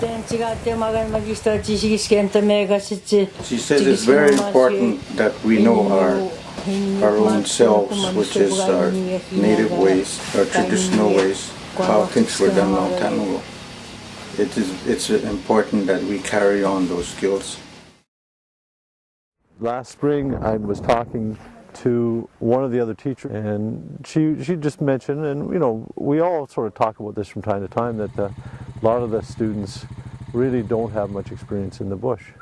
She says it's very important that we know our own selves, which is our native ways, our traditional ways, how things were done a long time ago. It's important that we carry on those skills. Last spring I was talking to one of the other teachers, and she just mentioned, and you know, we all sort of talk about this from time to time, that a lot of the students really don't have much experience in the bush.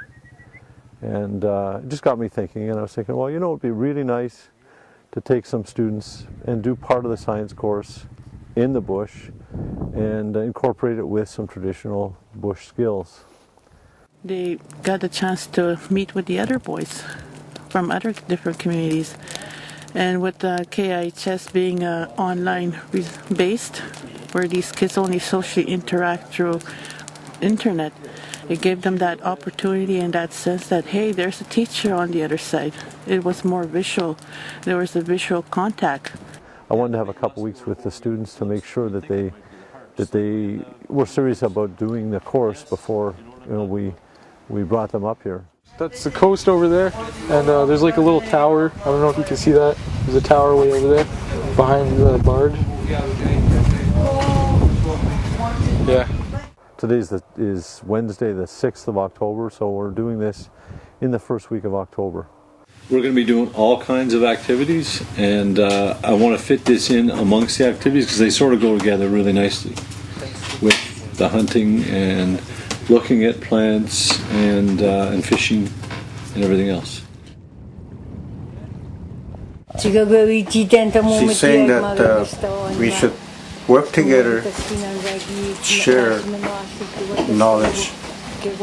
And it just got me thinking, and I was thinking, well, you know, it'd be really nice to take some students and do part of the science course in the bush and incorporate it with some traditional bush skills. They got the chance to meet with the other boys from other different communities. And with KiHS being online based, where these kids only socially interact through internet, it gave them that opportunity in that sense that, hey, there's a teacher on the other side. It was more visual. There was a visual contact. I wanted to have a couple weeks with the students to make sure that they were serious about doing the course before, you know, we brought them up here. That's the coast over there, and there's like a little tower. I don't know if you can see that. There's a tower way over there behind the barge. Yeah. Today is Wednesday, the 6th of October, so we're doing this in the first week of October. We're going to be doing all kinds of activities, and I want to fit this in amongst the activities because they sort of go together really nicely with the hunting and looking at plants and fishing and everything else. She's saying that we should work together, share knowledge,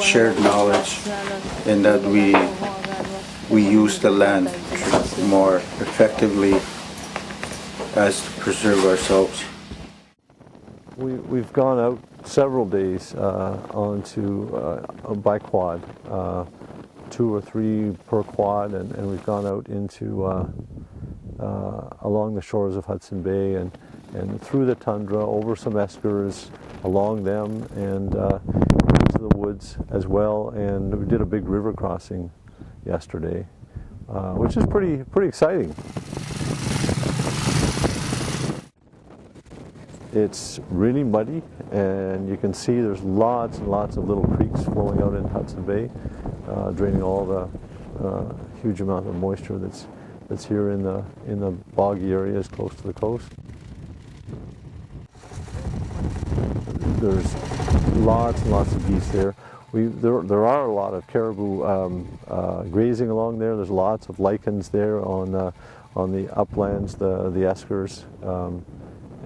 shared knowledge, and that we use the land more effectively as to preserve ourselves. We've gone out several days by quad, 2 or 3 per quad, and we've gone out into along the shores of Hudson Bay and through the Tundra, over some eskers, along them, and into the woods as well. And we did a big river crossing yesterday, which is pretty exciting. It's really muddy, and you can see there's lots and lots of little creeks flowing out in Hudson Bay, draining all the huge amount of moisture that's here in the boggy areas close to the coast. There's lots and lots of geese there. There are a lot of caribou grazing along there. There's lots of lichens there on the uplands, the eskers.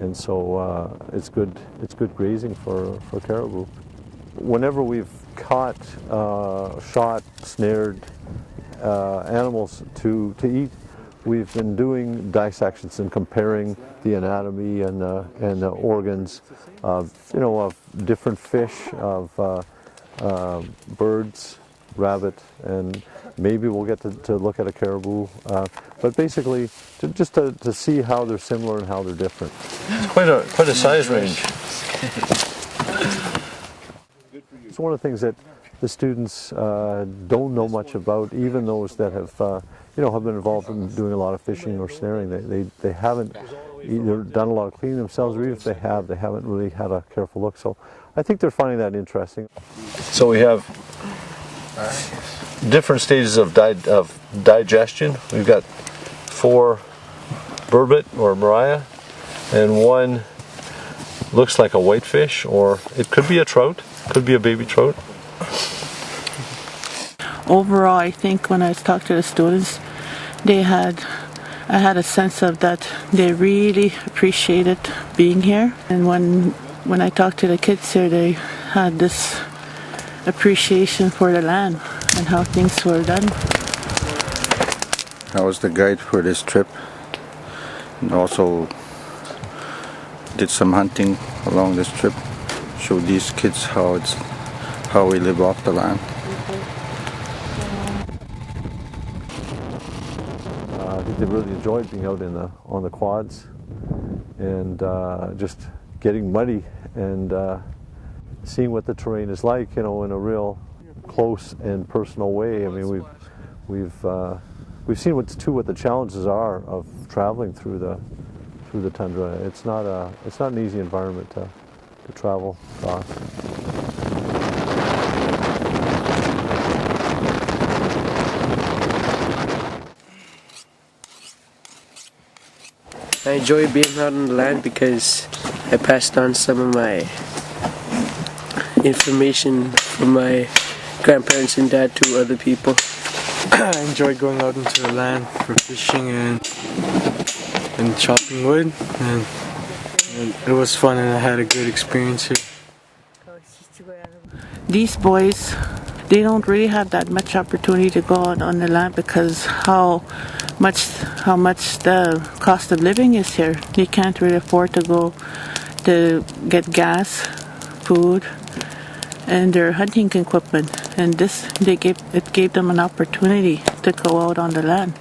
And so it's good grazing for caribou. Whenever we've caught, shot, snared animals to eat, we've been doing dissections and comparing the anatomy and the organs of different fish, of birds, rabbit, and maybe we'll get to look at a caribou. But basically, just to see how they're similar and how they're different. It's quite a size range. It's one of the things that the students don't know much about, even those that have been involved in doing a lot of fishing or snaring. They haven't either done a lot of cleaning themselves, or even if they haven't really had a careful look. So I think they're finding that interesting. So we have different stages of digestion. We've got 4 burbot or mariah, and 1 looks like a whitefish, or it could be a trout, could be a baby trout. Overall, I think when I talked to the students, I had a sense of that they really appreciated being here. And when I talked to the kids here, they had this appreciation for the land and how things were done. I was the guide for this trip, and also did some hunting along this trip. Showed these kids how we live off the land. I think they really enjoyed being out on the quads and just getting muddy and seeing what the terrain is like, in a real close and personal way. I mean, we've seen what the challenges are of traveling through the tundra. It's not an easy environment to travel across. I enjoy being out on the land because I passed on some of my information from my grandparents and dad to other people. I enjoy going out into the land for fishing and chopping wood, and it was fun, and I had a good experience here. These boys, they don't really have that much opportunity to go out on the land because how much the cost of living is here. They can't really afford to go to get gas, food, and their hunting equipment. And it gave them an opportunity to go out on the land.